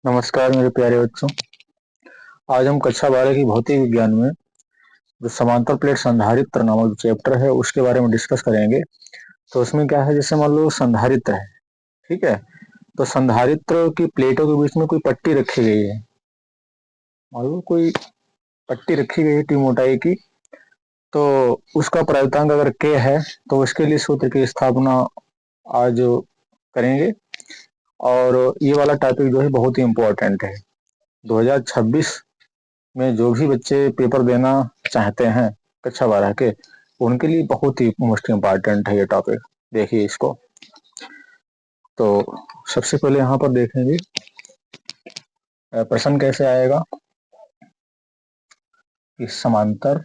नमस्कार मेरे प्यारे बच्चों। आज हम कक्षा 12 की भौतिक विज्ञान में जो समांतर प्लेट संधारित्र नामक चैप्टर है उसके बारे में डिस्कस करेंगे। तो उसमें क्या है, जैसे मान लो संधारित्र है, ठीक है। तो संधारित्र की प्लेटों के बीच में कोई पट्टी रखी गई है। मान लो कोई पट्टी रखी गई है टी मोटाई की, तो उसका प्रायतांक अगर k है तो उसके लिए सूत्र की स्थापना आज करेंगे। और ये वाला टॉपिक जो है बहुत ही इम्पोर्टेंट है। 2026 में जो भी बच्चे पेपर देना चाहते हैं कक्षा 12 के, उनके लिए बहुत ही मोस्ट इम्पॉर्टेंट है ये टॉपिक। देखिए इसको। तो सबसे पहले यहाँ पर देखेंगे प्रश्न कैसे आएगा कि समांतर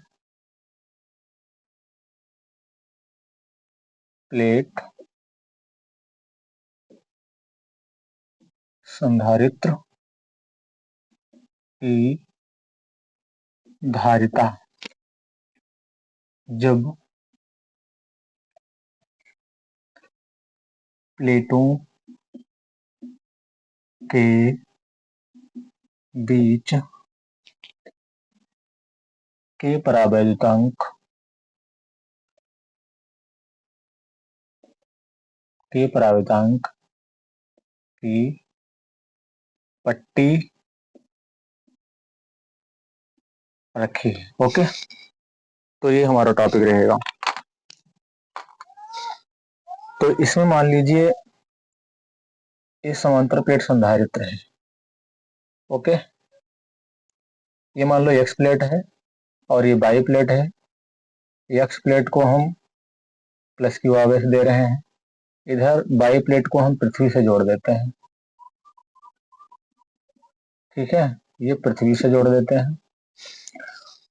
प्लेट संधारित्र की धारिता जब प्लेटों के बीच के परावैद्युतांक की पट्टी रखी है। ओके, तो ये हमारा टॉपिक रहेगा। तो इसमें मान लीजिए ये समांतर प्लेट संधारित्र है। ओके, ये मान लो एक्स प्लेट है और ये वाई प्लेट है। एक्स प्लेट को हम प्लस क्यू आवेश दे रहे हैं, इधर वाई प्लेट को हम पृथ्वी से जोड़ देते हैं। ठीक है, ये पृथ्वी से जोड़ देते हैं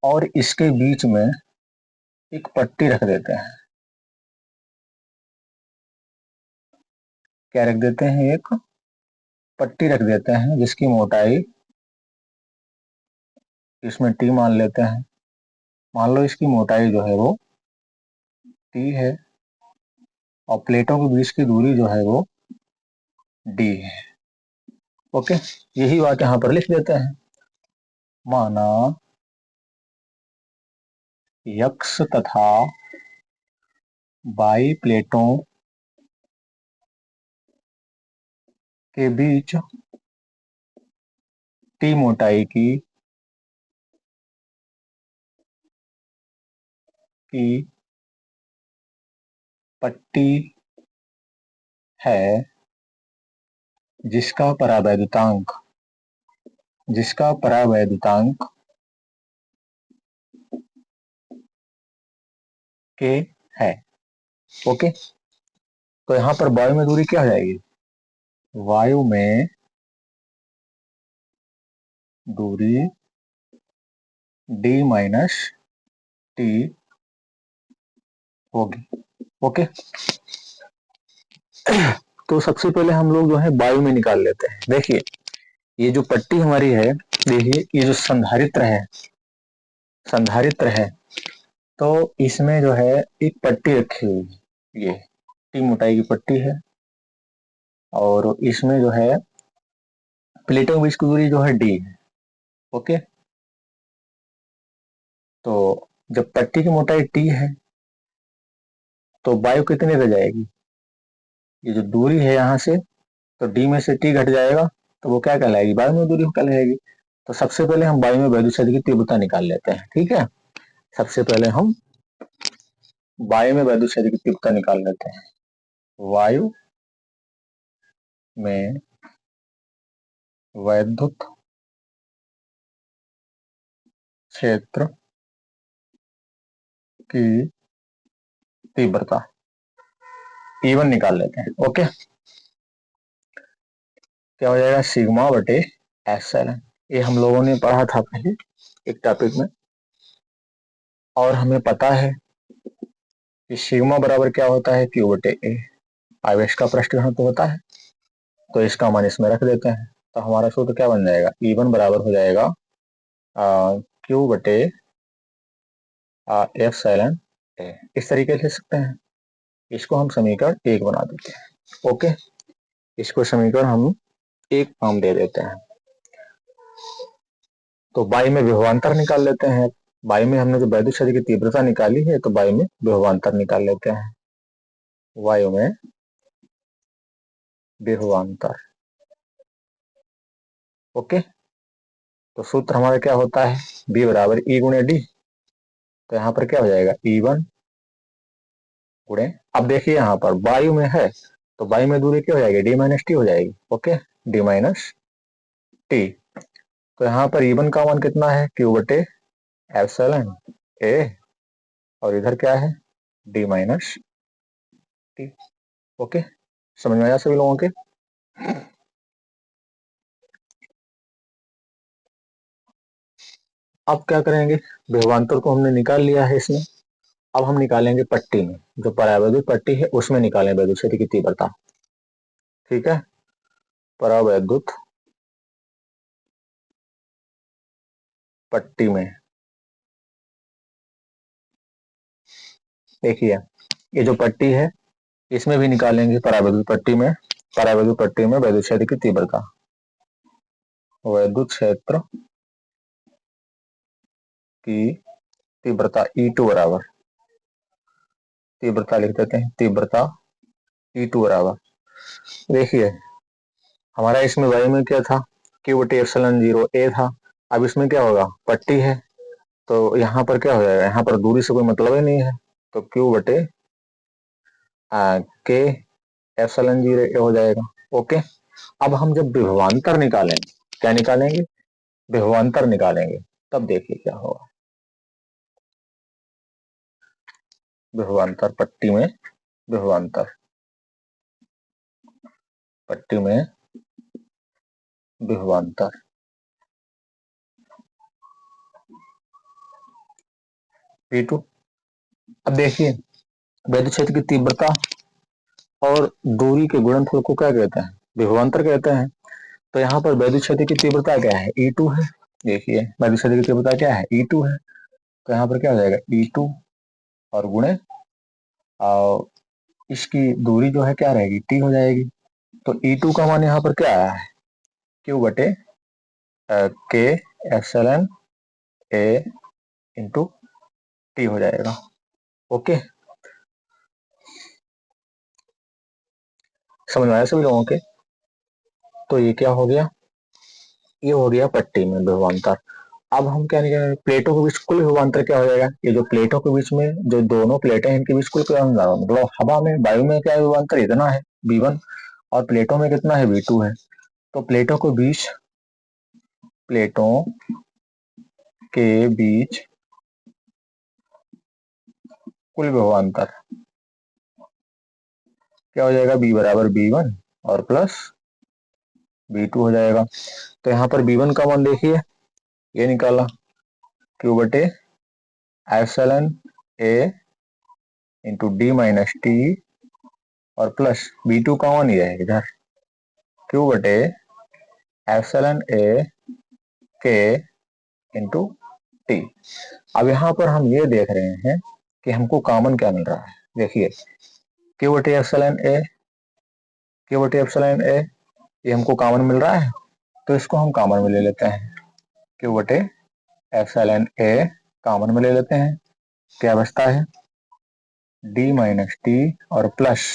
और इसके बीच में एक पट्टी रख देते हैं। क्या रख देते हैं? एक पट्टी रख देते हैं जिसकी मोटाई इसमें टी मान लेते हैं। मान लो इसकी मोटाई जो है वो टी है और प्लेटों के बीच की दूरी जो है वो डी है। ओके, यही बात यहाँ पर लिख देते हैं। माना यक्स तथा वाई प्लेटों के बीच टी मोटाई की पट्टी है जिसका परावैद्युतांक के है। ओके, तो यहाँ पर वायु में दूरी क्या हो जाएगी? वायु में दूरी डी माइनस टी होगी। ओके, तो सबसे पहले हम लोग जो है वायु में निकाल लेते हैं। देखिए ये जो पट्टी हमारी है, देखिए ये जो संधारित्र है तो इसमें जो है एक पट्टी रखी हुई है, ये टी मोटाई की पट्टी है और इसमें जो है प्लेटों के बीच की दूरी जो है डी है। ओके, तो जब पट्टी की मोटाई टी है तो वायु कितनी रह जाएगी? ये जो दूरी है यहाँ से, तो डी में से टी घट जाएगा तो वो क्या कहलाएगी? वायु में दूरी कहलाएगी। तो सबसे पहले हम वायु में वैद्युत की तीव्रता निकाल लेते हैं। ठीक है, सबसे पहले हम वायु में वैद्युत की तीव्रता निकाल लेते हैं। वायु में वैद्युत क्षेत्र की तीव्रता E1 निकाल लेते हैं। ओके, क्या हो जाएगा? सिग्मा बटे एप्सिलॉन। ये हम लोगों ने पढ़ा था पहले एक टॉपिक में, और हमें पता है कि सिग्मा बराबर क्या होता है? क्यू बटे ए। आवेश का पृष्ठ घनत्व होता है, तो इसका मान इसमें रख देते हैं। तो हमारा सूत्र क्या बन जाएगा? E1 बराबर हो जाएगा क्यू बटे एप्सिलॉन ए। इस तरीके से लिख सकते हैं। इसको हम समीकरण 1 बना देते हैं। ओके, इसको समीकरण हम 1 नाम दे देते हैं। तो बाई में विभवांतर निकाल लेते हैं। बाई में हमने जो वैद्युत क्षेत्र की तीव्रता निकाली है, तो बाई में विभवांतर निकाल लेते हैं। वायु में विभवांतर। ओके, तो सूत्र हमारा क्या होता है, बी बराबर ई गुणे डी। तो यहाँ पर क्या हो जाएगा, E1 गुणे, अब देखिए यहाँ पर वायु में है तो वायु में दूरी क्या हो जाएगी, डी माइनस टी हो जाएगी। Okay, D minus T. तो यहाँ पर E1 का मान कितना है, क्यू बटे एप्सिलॉन ए, और इधर क्या है, डी माइनस टी। ओके, समझ में आया सभी लोगों के। अब क्या करेंगे, विभवांतर को हमने निकाल लिया है इसमें। अब हम निकालेंगे पट्टी में, जो परावैद्युत पट्टी है उसमें निकालें वैद्युत क्षेत्र की तीव्रता। ठीक है, परावैद्युत पट्टी में देखिए, ये जो पट्टी है इसमें भी निकालेंगे परावैद्युत पट्टी में। परावैद्युत पट्टी में वैद्युत क्षेत्र की तीव्रता, वैद्युत क्षेत्र की तीव्रता E2 बराबर, तीव्रता लिख देते हैं, तीव्रता E2 बराबर, देखिए हमारा इसमें वायु में क्या था, क्यू बटे एप्सिलॉन 0 ए था। अब इसमें क्या होगा, पट्टी है तो यहाँ पर क्या हो जाएगा, यहाँ पर दूरी से कोई मतलब ही नहीं है, तो क्यू बटे के एप्सिलॉन 0 ए हो जाएगा। ओके, अब हम जब विभवांतर निकालेंगे, क्या निकालेंगे, विभवांतर निकालेंगे, तब देखिए क्या होगा। विभवांतर पट्टी में, विभवांतर पट्टी में विभवांतर V2। अब देखिए वैद्युत क्षेत्र की तीव्रता और दूरी के गुणनफल को क्या कहते हैं, विभवांतर कहते हैं। तो यहाँ पर वैद्युत क्षेत्र की तीव्रता क्या है, E2 है। देखिए वैद्युत क्षेत्र की तीव्रता क्या है, E2 है। तो यहाँ पर क्या हो जाएगा, E2 और गुणे और इसकी दूरी जो है क्या रहेगी, T हो जाएगी। तो E2 का मान यहाँ पर क्या आया है, Q बटे के एप्सिलॉन ए इंटू टी हो जाएगा। ओके, समझ में आया सभी लोगों के। तो ये क्या हो गया, ये हो गया पट्टी में विभवांतर। अब हम क्या निकालेंगे, प्लेटों के बीच कुल विभवांतर क्या हो जाएगा, ये जो प्लेटों के बीच में जो दोनों प्लेटें हैं इनके बीच कुल विभवांतर, मतलब हवा में वायु में क्या विभवांतर इतना है V1, और प्लेटों में कितना है V2 है। तो प्लेटों के बीच, प्लेटों के बीच कुल विभवांतर क्या हो जाएगा, B बराबर B1 और प्लस B2 हो जाएगा। तो यहाँ पर B1 का मान देखिए, ये निकाला Q बटे एप्सिलॉन ए इंटू डी माइनस टी, और प्लस B2 का मान ये है इधर, Q बटे एप्सिलॉन ए के इंटू टी। अब यहाँ पर हम ये देख रहे हैं कि हमको कॉमन क्या मिल रहा है। देखिए Q बटे एप्सिलॉन ए, Q बटे एप्सिलॉन ए ये हमको कॉमन मिल रहा है, तो इसको हम कॉमन में ले लेते हैं। Q बटे एप्सिलॉन ए कॉमन में ले लेते हैं, क्या बचता है, डी माइनस टी और प्लस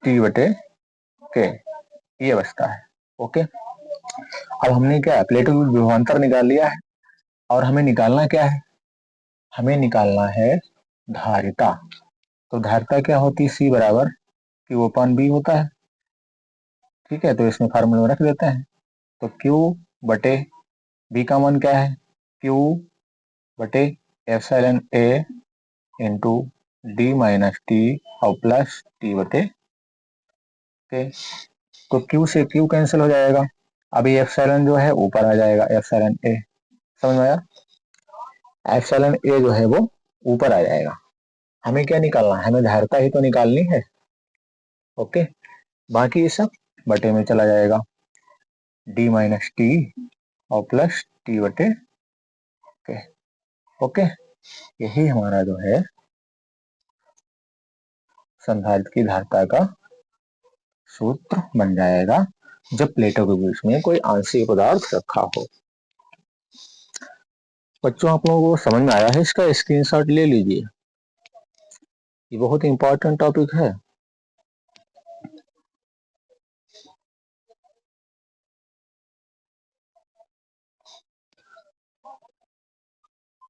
टी बटे के, ये बचता है। ओके, अब हमने क्या प्लेटों की विभवांतर निकाल लिया है, और हमें निकालना क्या है, हमें निकालना है धारिता। तो धारिता क्या होती है, सी बराबर क्यू अपन बी होता है। ठीक है, तो इसमें फार्मूला में रख देते हैं। तो क्यू बटे बी का मान क्या है, क्यू बटे एप्सिलॉन ए इंटू डी माइनस टी और प्लस टी बटे के। तो क्यू से क्यू कैंसिल हो जाएगा, अभी एप्सिलॉन जो है ऊपर आ जाएगा, एप्सिलॉन ए, समझ में आया, एप्सिलॉन ए जो है वो ऊपर आ जाएगा। हमें क्या निकालना है, हमें धारिता ही तो निकालनी है। ओके, बाकी ये सब बटे में चला जाएगा, डी माइनस टी और प्लस टी बटे के। ओके, यही हमारा जो है संधारित्र की धारिता का सूत्र बन जाएगा जब प्लेटों के बीच में कोई आंशिक पदार्थ रखा हो। बच्चों, आप लोगों को समझ में आया है? इसका स्क्रीनशॉट ले लीजिए, ये बहुत इंपॉर्टेंट टॉपिक है।